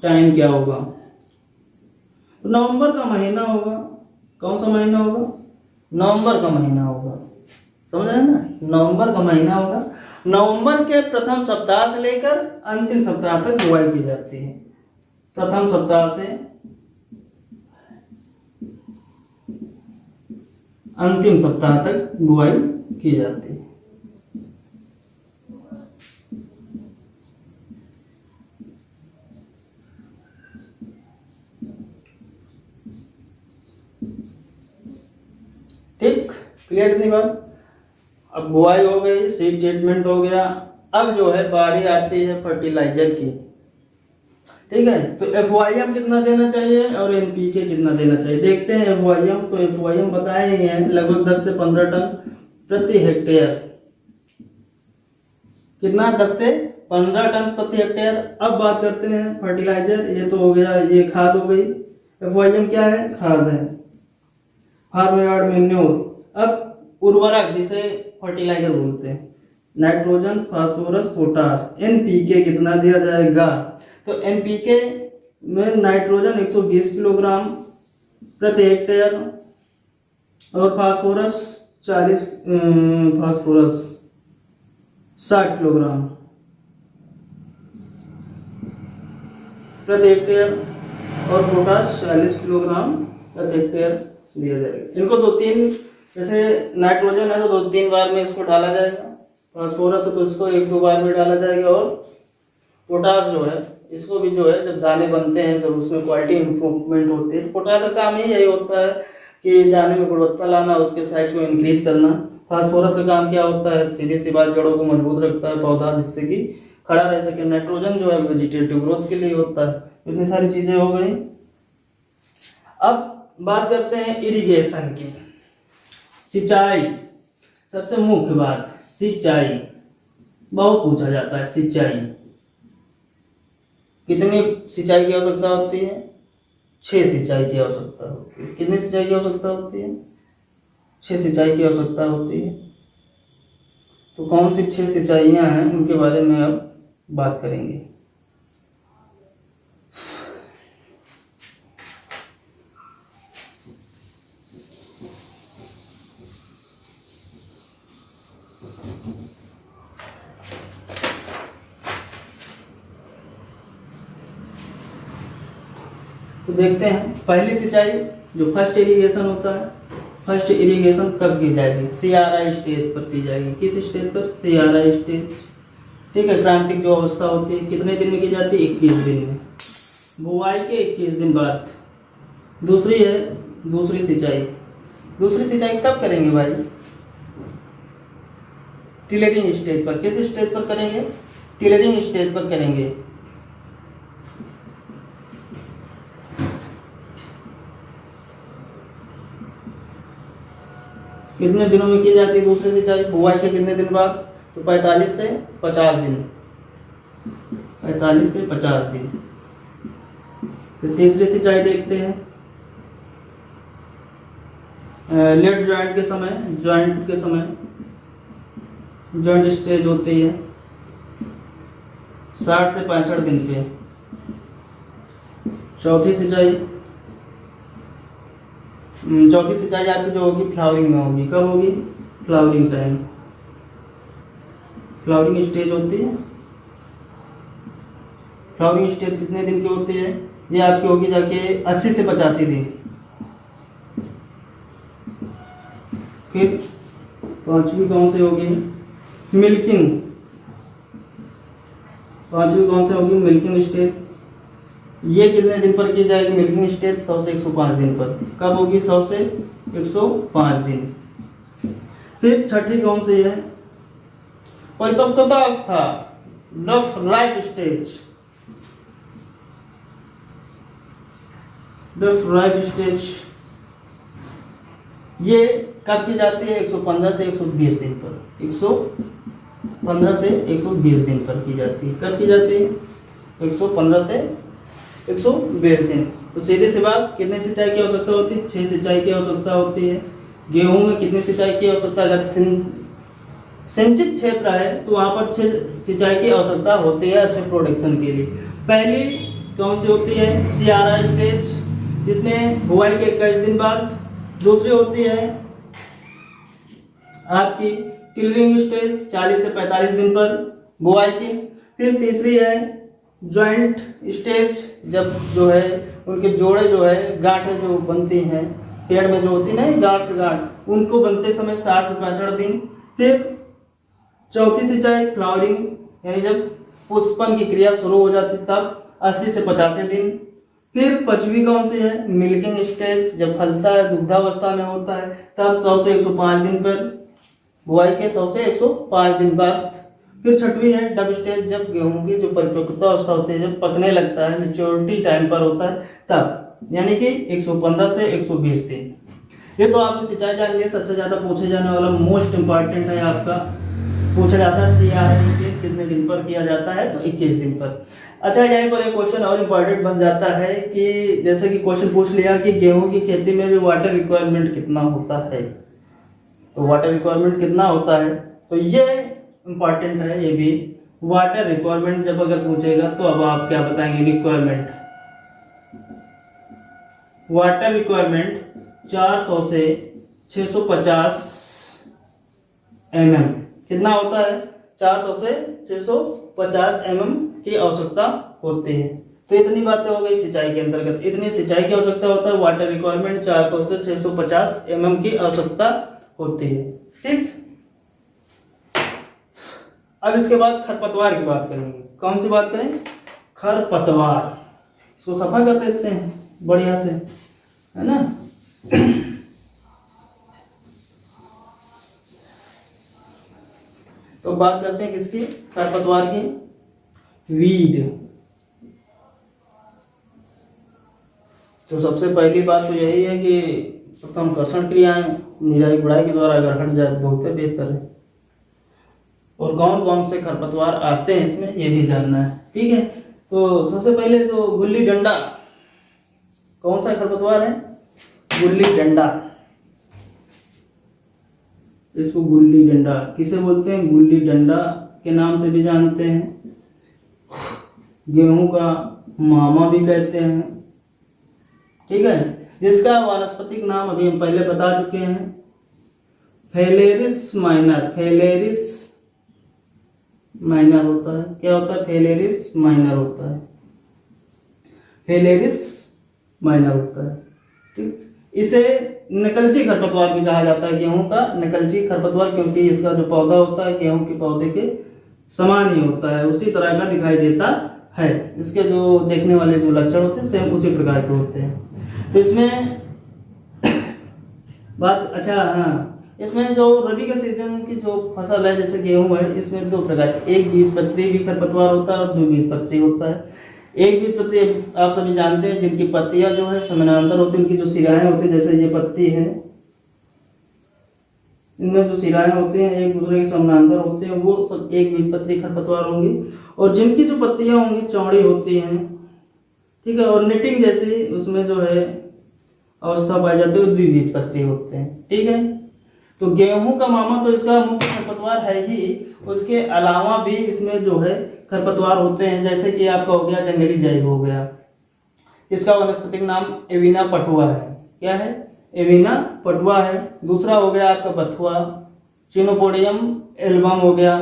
S1: टाइम क्या होगा? तो नवंबर का महीना होगा। कौन सा महीना होगा? नवंबर का महीना होगा। समझ रहे हैं ना? नवंबर का महीना होगा। नवंबर के प्रथम सप्ताह से लेकर अंतिम सप्ताह तक बुआई की जाती है। प्रथम सप्ताह से अंतिम सप्ताह तक बुआई की जाती है। ठीक, क्लियर इतनी बात? अब बुआई हो गई, सीड ट्रीटमेंट हो गया। अब जो है बारी आती है फर्टिलाइजर की। ठीक है, तो FYM कितना देना चाहिए और NPK कितना देना चाहिए देखते हैं। FYM तो FYM बताए ही हैं, लगभग 10 से 15 टन प्रति हेक्टेयर। कितना? 10 से 15 टन प्रति हेक्टेयर। अब बात करते हैं फर्टिलाइजर। ये तो हो गया, ये खाद हो गई, FYM क्या है? खाद है, फार्म यार्ड मैन्योर। अब उर्वरक जिसे फर्टिलाइजर बोलते हैं, नाइट्रोजन, फास्फोरस, पोटास, NPK कितना दिया जाएगा? तो NPK में नाइट्रोजन 120 किलोग्राम प्रति हेक्टेयर और फास्फोरस 60 किलोग्राम प्रति हेक्टेयर और पोटाश 40 किलोग्राम प्रति हेक्टेयर दिया जाएगा। इनको 2-3, जैसे नाइट्रोजन है तो 2-3 बार में इसको डाला जाएगा, फास्फोरस है तो इसको 1-2 बार में डाला जाएगा, और पोटाश जो है इसको भी जो है जब दाने बनते हैं तो उसमें क्वालिटी इंप्रूवमेंट होती है। पोटाश का काम ही यही होता है कि दाने में गुणवत्ता लाना, उसके साइज को इंक्रीज करना। फास्फोरस का काम क्या होता है? सीधी सी बात, जड़ों को मजबूत रखता है पौधा, जिससे कि खड़ा रह सके। नाइट्रोजन जो है वेजिटेटिव ग्रोथ के लिए होता है। इतनी सारी चीजें हो गई। अब बात करते हैं इरिगेशन की, सिंचाई। सबसे मुख्य बात सिंचाई, बहुत पूछा जाता है। सिंचाई कितनी सिंचाई की आवश्यकता होती है? 6 सिंचाई की आवश्यकता होती है। कितनी सिंचाई की आवश्यकता होती है? 6 सिंचाई की आवश्यकता होती है। तो कौन सी 6 सिंचाइयाँ हैं उनके बारे में अब बात करेंगे। तो देखते हैं पहली सिंचाई जो फर्स्ट इरिगेशन होता है। फर्स्ट इरिगेशन कब की जाएगी? CRI स्टेज पर की जाएगी। किस स्टेज पर? CRI stage. ठीक है। क्रांतिक जो अवस्था होती है कितने दिन में की जाती है? 21 दिन में। बुआई के 21 दिन बाद। दूसरी है दूसरी सिंचाई। दूसरी सिंचाई कब करेंगे भाई? टिलरिंग स्टेज पर। किस स्टेज पर करेंगे? टिलरिंग स्टेज पर करेंगे। कितने दिनों में की जाती है दूसरी सिंचाई? बुआई के कितने दिन बाद? तो 45 से 50 दिन। 45 से 50 दिन। तो तीसरी सिंचाई देखते हैं, लेट ज्वाइंट के समय। ज्वाइंट के समय ज्वाइंट स्टेज होती है 60 से 65 दिन पे। चौथी सिंचाई आपकी जो होगी फ्लावरिंग में होगी। कब होगी? Flowering time. फ्लावरिंग स्टेज होती है। फ्लावरिंग स्टेज कितने दिन की होती है? ये आपकी होगी जाके 80 से 85 दिन। फिर पांचवी कौन सी होगी? मिल्किंग। पांचवी कौन सी होगी? Milking stage. ये कितने दिन पर की जाएगी मिल्किंग स्टेज? 100 से 105 दिन पर। कब होगी? 100 से 105 दिन। फिर छठी कौन सी है? परिपक्वता अवस्था, rough ripe stage. Rough ripe stage ये कब की जाती है? 115 से 120 दिन पर। 115 से 120 दिन पर की जाती है। कब की जाती है? 115 से 120 दिन। तो सीधे सी बात, कितनी सिंचाई की आवश्यकता होती है? 6 सिंचाई की आवश्यकता होती है। गेहूं में कितनी सिंचाई की आवश्यकता? अगर सिंचित क्षेत्र है तो वहां पर 6 सिंचाई की आवश्यकता होती है अच्छे प्रोडक्शन के लिए। पहली कौन सी होती है? CRI स्टेज, जिसमें बुआई के 21 दिन बाद। दूसरी होती है आपकी टिलरिंग स्टेज 40 से 45 दिन पर बुआई की। फिर तीसरी है ज्वाइंट स्टेज, जब जो है उनके जोड़े जो है गांठें जो बनती हैं पेड़ में जो होती है ना गांठ से गांठ, उनको बनते समय 60 से 65 दिन। फिर चौथी सिंचाई फ्लावरिंग, यानी जब पुष्पन की क्रिया शुरू हो जाती तब 80 से 85 दिन। फिर पांचवी कौन सी है? मिल्किंग स्टेज, जब फलता है दुग्धावस्था में होता है तब 100 से 105 दिन पर। बुआई के 100 से 105 दिन बाद। फिर छठवीं है डब स्टेज, जब गेहूं की जो परिपक्वता अवस्था होती है, जब पकने लगता है, मेच्योरिटी टाइम पर होता है तब, यानी कि 115 से 120 दिन। ये तो आपने सिंचाई जान लिया। सबसे ज्यादा पूछे जाने वाला मोस्ट इम्पॉर्टेंट है आपका, पूछा जाता है CRI स्टेज कितने दिन पर किया जाता है? तो 21 दिन पर। अच्छा, यहीं पर एक क्वेश्चन और इम्पोर्टेंट बन जाता है कि जैसे कि क्वेश्चन पूछ लिया कि गेहूं की खेती में जो वाटर रिक्वायरमेंट कितना होता है, तो वाटर रिक्वायरमेंट कितना होता है, तो ये इम्पॉर्टेंट है। ये भी वाटर रिक्वायरमेंट जब अगर पूछेगा तो अब आप क्या बताएंगे? रिक्वायरमेंट, वाटर रिक्वायरमेंट 400 से 650 mm कितना होता है? 400 से 650 mm की आवश्यकता होती है। तो इतनी बातें हो गई सिंचाई के अंतर्गत, इतनी सिंचाई की आवश्यकता होता है। वाटर रिक्वायरमेंट 400 से 650 mm की आवश्यकता होती है। ठीक, अब इसके बाद खरपतवार की बात करेंगे। कौन सी बात करें? खरपतवार। इसको सफा कर देते हैं बढ़िया से, है ना। तो बात करते हैं किसकी? खरपतवार की। वीड। तो सबसे पहली बात तो यही है कि प्रथम कर्षण क्रियाएं निराई गुड़ाई के द्वारा अगर हट जाए तो बहुत बेहतर है। और कौन कौन से खरपतवार आते हैं इसमें ये भी जानना है। ठीक है, तो सबसे पहले तो गुल्ली डंडा। कौन सा खरपतवार है? गुल्ली डंडा। इसको गुल्ली डंडा किसे बोलते हैं? गुल्ली डंडा के नाम से भी जानते हैं। गेहूं का मामा भी कहते हैं। ठीक है, जिसका वानस्पतिक नाम अभी हम पहले बता चुके हैं, फेलेरिस माइनर। फेलेरिस माइनर होता है। क्या होता है? फेलेरिस माइनर होता है। फेलेरिस माइनर होता है। ठीक, इसे नकलची खरपतवार भी कहा जाता है। गेहूं का नकलची खरपतवार, क्योंकि इसका जो पौधा होता है गेहूं के पौधे के समान ही होता है, उसी तरह का दिखाई देता है। इसके जो देखने वाले जो लक्षण होते हैं सेम उसी प्रकार के होते हैं। तो इसमें बात, अच्छा हाँ, इसमें जो रबी के सीजन की जो फसल है जैसे गेहूं है, इसमें दो प्रकार, एक बीजपत्री भी खरपतवार होता है और द्विबीजपत्री होता है। एक बीजपत्री आप सभी जानते हैं जिनकी पत्तियां जो है समानांतर होती है, उनकी जो सिराएं होती है, जैसे ये पत्ती है, इनमें जो सिराएं होती हैं एक दूसरे के समानांतर होते हैं, वो सब एक बीजपत्री खरपतवार होंगी। और जिनकी जो पत्तियां होंगी चौड़ी होती हैं, ठीक है, और निटिंग जैसी उसमें जो है अवस्था पाई जाती है, द्विबीजपत्री होते हैं। ठीक है, तो गेहूं का मामा तो इसका मुख्य खरपतवार है ही, उसके अलावा भी इसमें जो है खरपतवार होते हैं, जैसे कि आपका हो गया जंगली जैव हो गया। इसका वानस्पतिक नाम एविना पटुआ है। क्या है? एविना पटुआ है। दूसरा हो गया आपका बथुआ, चिनोपोडियम एल्बम हो गया,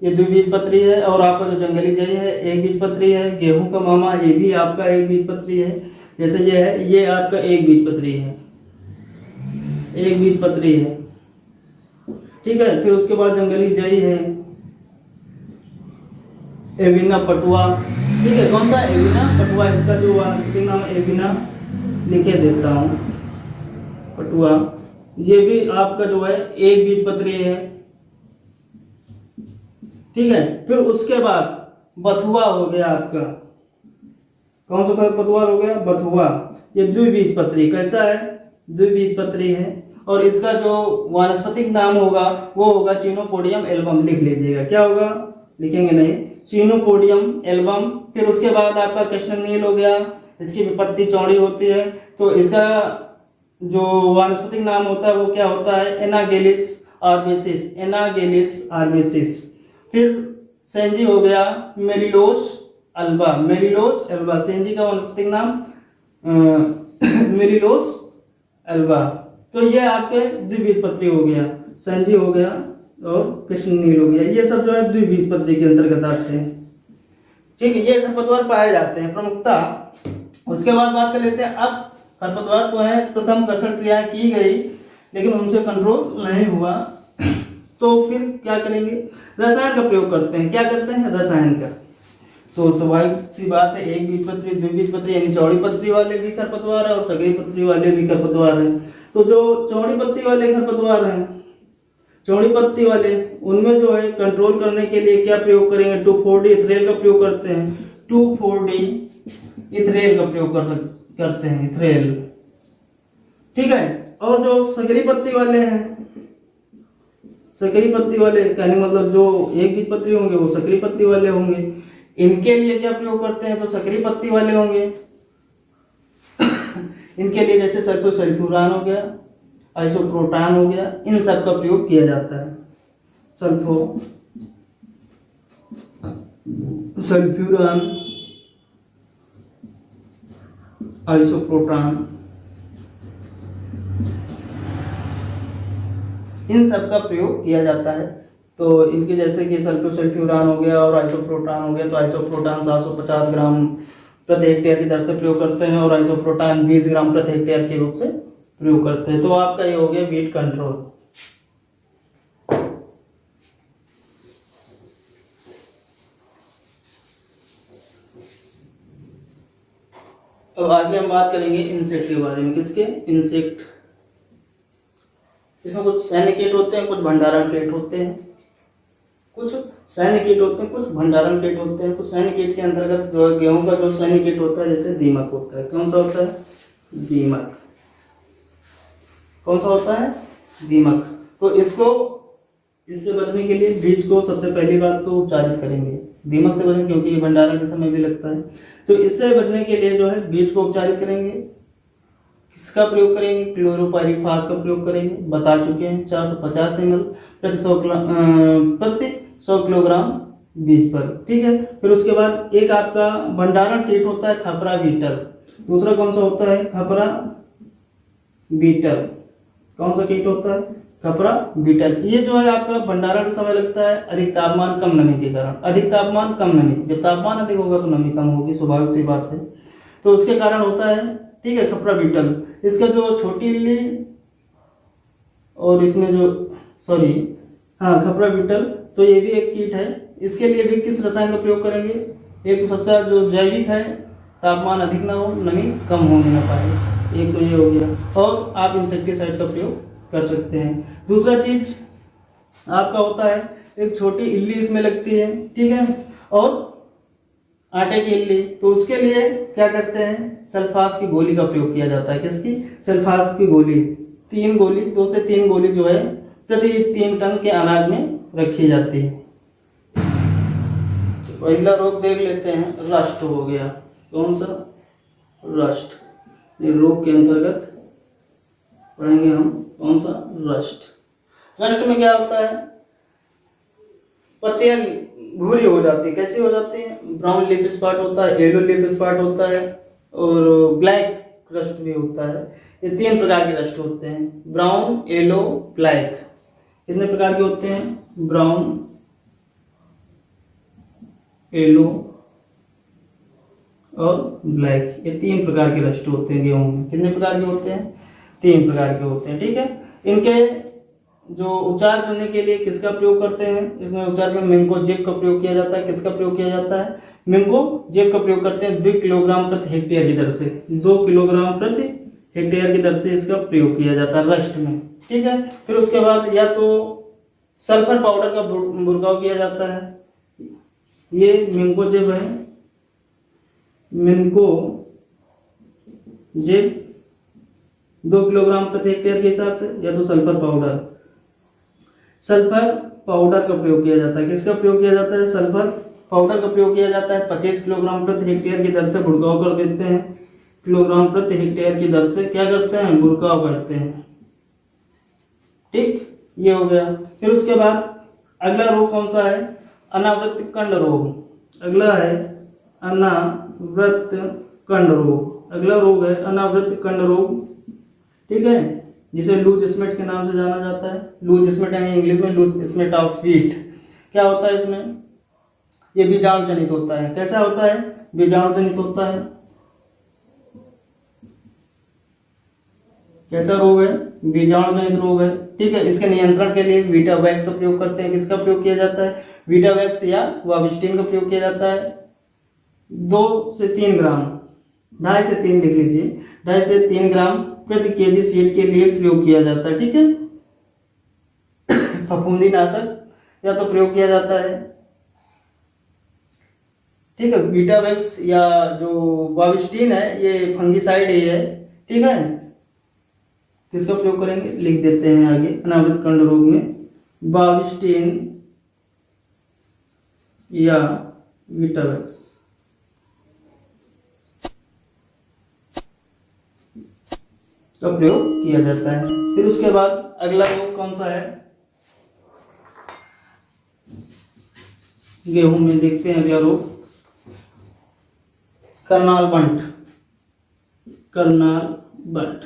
S1: ये द्विबीजपत्री है। और आपका जो जंगली जई है एक बीजपत्री है। गेहूं का मामा ये भी आपका एक बीजपत्री है। जैसे ये है, ये आपका एक बीजपत्री है, एक बीजपत्री है। ठीक है, फिर उसके बाद जंगली जई है, एविना पटुआ। ठीक है, कौन सा? एविना पटुआ। इसका जो वानस्पतिक नाम एविना लिखे देता हूँ, पटुआ। ये भी आपका जो है एक बीजपत्री है। ठीक है, फिर उसके बाद बथुआ हो गया आपका। कौन सा खरपतवार हो गया? बथुआ। ये द्विबीजपत्री। कैसा है? द्विबीजपत्री है। और इसका जो वानस्पतिक नाम होगा वो होगा चिनोपोडियम एल्बम। लिख लीजिएगा। क्या होगा? लिखेंगे नहीं, चिनोपोडियम एल्बम। फिर उसके बाद आपका कृष्णनील हो गया, इसकी भी पत्ती चौड़ी होती है। तो इसका जो वानस्पतिक नाम होता है वो क्या होता है? एनागेलिस आर्बेसिस। एनागेलिस आर्बेसिस। फिर सेंजी हो गया, मेरिलोस अल्बा। मेरिलोस अल्बा, सेंजी का वानस्पतिक नाम मेरिलोस अल्बा। तो ये आपके द्विबीजपत्री हो गया, सेंजी हो गया और कृष्णनील हो गया। ये सब जो है द्विबीजपत्री के अंतर्गत आते हैं। ठीक है, ये खरपतवार पाए जाते हैं प्रमुखता। उसके बाद बात कर लेते हैं, अब खरपतवार तो है, प्रथम कर्षण क्रियाएं की गई लेकिन उनसे कंट्रोल नहीं हुआ, तो फिर क्या करेंगे? रसायन का प्रयोग करते हैं। क्या करते हैं? रसायन का। तो स्वाभाविक सी बात है, एक बीजपत्री द्विबीजपत्री यानी चौड़ी पत्ती वाले भी खरपतवार है और सकरी पत्ती वाले भी खरपतवार है। तो जो चौड़ी पत्ती वाले खरपतवार हैं, चौड़ी पत्ती वाले, उनमें जो है कंट्रोल करने के लिए क्या प्रयोग करेंगे? 2,4-D इथरेल का प्रयोग करते हैं। 2,4-D इथरेल का प्रयोग करते हैं, इथरेल। ठीक है, और जो सकरी पत्ती वाले हैं, सकरी पत्ती वाले कहने मतलब जो एक बीजपत्री होंगे वो सकरी पत्ती वाले होंगे। इनके लिए क्या प्रयोग करते हैं, तो सक्रिय पत्ती वाले होंगे। इनके लिए जैसे सल्फोसल्फ्यूरान हो गया, आइसोप्रोटान हो गया, इन सब का प्रयोग किया जाता है। सल्फ्यूरान, आइसोप्रोटान, इन सब का प्रयोग किया जाता है। तो इनके जैसे कि सल्फोसल्फ्यूरान हो गया और आइसोप्रोटान हो गया, तो आइसोप्रोटान 750 ग्राम प्रति हेक्टेयर की दर से प्रयोग करते हैं और आइसोप्रोटान 20 ग्राम प्रति हेक्टेयर के रूप से प्रयोग करते हैं। तो आपका ये हो गया वीट कंट्रोल। अब आगे हम बात करेंगे इंसेक्ट के बारे में। किसके? इंसेक्ट। इसमें कुछ सैन्य कीट होते हैं, कुछ भंडारण कीट होते हैं। कुछ सैन्य कीट होते हैं, कुछ भंडारण कीट होते हैं। कुछ सैन्य कीट के अंतर्गत जो है गेहूं का जो सैन्य कीट होता है, जैसे दीमक होता है। कौन सा होता है? दीमक। कौन सा होता है? दीमक। तो इससे बचने के लिए बीज को सबसे पहली बात तो उपचारित करेंगे। दीमक से बचें, क्योंकि ये भंडारण के समय भी लगता है। तो इससे बचने के लिए जो है बीज को उपचारित करेंगे। किसका प्रयोग करेंगे? क्लोरोपाइरीफास का प्रयोग करेंगे, बता चुके हैं। 450 ml प्रति 100 किलोग्राम बीज पर। ठीक है। फिर उसके बाद एक आपका भंडारण कीट होता है खपरा बीटल। दूसरा कौन सा होता है? खपरा बीटल। कौन सा कीट होता है? खपरा बीटल। ये जो है आपका भंडारण के समय लगता है अधिक तापमान कम नमी के कारण। अधिक तापमान कम नमी, जब तापमान अधिक होगा तो नमी कम होगी, स्वाभाविक सी बात है। तो उसके कारण होता है, ठीक है, खपरा बीटल। इसका जो छोटी इल्ली और इसमें जो खपरा बीटल, तो ये भी एक कीट है। इसके लिए भी किस रसायन का प्रयोग करेंगे? एक तो सबसे जो जैविक है, तापमान अधिक ना हो, नमी कम होने ना पाए, एक तो ये हो गया। और आप इंसेक्टिसाइड का प्रयोग कर सकते हैं। दूसरा चीज आपका होता है, एक छोटी इल्ली इसमें लगती है, ठीक है, और आटे की इल्ली। तो उसके लिए क्या करते हैं? सल्फास की गोली का प्रयोग किया जाता है। किसकी? सल्फास की गोली। 2 से 3 गोली जो है प्रति 3 टन के अनाज में रखी जाती है। तो पहला रोग देख लेते हैं, रस्ट हो गया। कौन सा? रस्ट। ये रोग के अंतर्गत पढ़ेंगे हम। कौन सा? रस्ट। रस्ट में क्या होता है? पत्तियां भूरी हो जाती है। कैसी हो जाती है? ब्राउन लीफ स्पॉट होता है, येलो लीफ स्पॉट होता है और ब्लैक रस्ट भी होता है। ये 3 प्रकार के रस्ट होते हैं, ब्राउन, येलो, ब्लैक। कितने प्रकार के होते हैं? ब्राउन, येलो और ब्लैक। ये 3 प्रकार के रस्ट होते हैं गेहूं में। कितने प्रकार के होते हैं? 3 प्रकार के होते हैं। ठीक है। इनके जो उपचार करने के लिए किसका प्रयोग करते हैं? इसमें उपचार में मिंकोजेब का प्रयोग किया जाता है। किसका प्रयोग किया जाता है? मिंकोजेब का प्रयोग करते हैं 2 किलोग्राम प्रति हेक्टेयर की दर से। 2 किलोग्राम प्रति हेक्टेयर की दर से इसका प्रयोग किया जाता है रस्ट में। ठीक है। फिर उसके बाद या तो सल्फर पाउडर का बुरकाव किया जाता है। ये मिंकोजेब है, मिंकोजेब 2 किलोग्राम प्रति हेक्टेयर के हिसाब से, या तो सल्फर पाउडर का प्रयोग किया जाता है। किसका प्रयोग किया जाता है? सल्फर पाउडर का प्रयोग किया जाता है। 25 किलोग्राम प्रति हेक्टेयर की दर से बुरकाव कर देते हैं। किलोग्राम प्रति हेक्टेयर की दर से क्या करते हैं? बुरकाव करते हैं। ठीक, ये हो गया। फिर उसके बाद अगला रोग कौन सा है? अनावृत कंड रोग। अगला है अनावृत कंड रोग। अगला रोग है अनावृत कंड रोग। ठीक है, जिसे लूज स्मेट के नाम से जाना जाता है। लूज स्मेट यानी इंग्लिश में लूज स्मेट ऑफ व्हीट। क्या होता है इसमें? ये बीजाणु जनित होता है। कैसा होता है? बीजाणु जनित होता है। कैसा रोग है? बीजाणु जनित रोग है। ठीक है। इसके नियंत्रण के लिए वीटावैक्स का प्रयोग करते हैं। किसका प्रयोग किया जाता है? वीटावैक्स या वाविस्टिन का प्रयोग किया जाता है। 2 से 3 ग्राम, 2.5 से 3 लिख लीजिए, 2.5 से 3 ग्राम प्रति केजी सीड के लिए प्रयोग किया जाता है। ठीक है। फफूंदी नाशक या तो प्रयोग किया जाता है। ठीक है। वीटावैक्स या जो वाविस्टिन है ये फंगिसाइड ही है। ठीक है। किसका प्रयोग करेंगे? लिख देते हैं आगे। अनावृत कंड रोग में वाविस्टिन या वीटावैक्स का प्रयोग किया जाता है। फिर उसके बाद अगला रोग कौन सा है, गेहूं में देखते हैं अगला रोग करनाल बंट। करनाल बंट,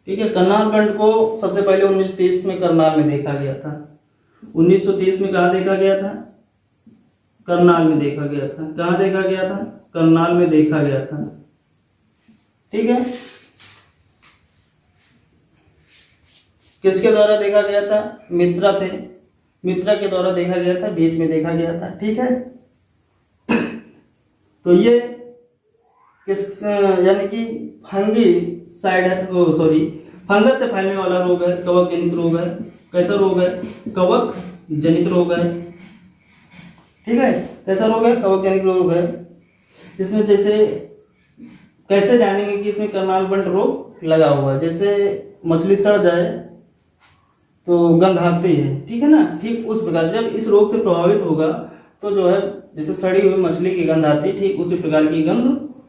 S1: ठीक है। करनाल बंट को सबसे पहले 1930 में करनाल में देखा गया था। 1930 में कहाँ देखा गया था, करनाल में देखा गया था। कहाँ देखा गया था, करनाल में देखा गया था, ठीक है। किसके द्वारा देखा गया था, मित्रा थे, मित्रा के द्वारा देखा गया था, बीज में देखा गया था, ठीक है। तो ये किस यानी कि फंगी साइड है, सॉरी फंगस से फैलने वाला रोग है, कवक जनित रोग है। कैसा रोग है, कवक जनित रोग है, ठीक है। कैसा रोग है, कवक जनित रोग है। इसमें जैसे कैसे जानेंगे कि इसमें करनाल बंट रोग लगा हुआ है, जैसे मछली सड़ जाए तो गंध आती है, ठीक है ना, ठीक उस प्रकार जब इस रोग से प्रभावित होगा तो जो है जैसे सड़ी हुई मछली की गंध आती है, ठीक उसी प्रकार की गंध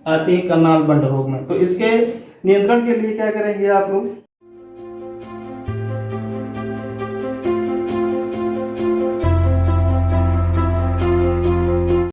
S1: आती है करनाल बंट रोग में। तो इसके नियंत्रण के लिए क्या करेंगे आप लोग,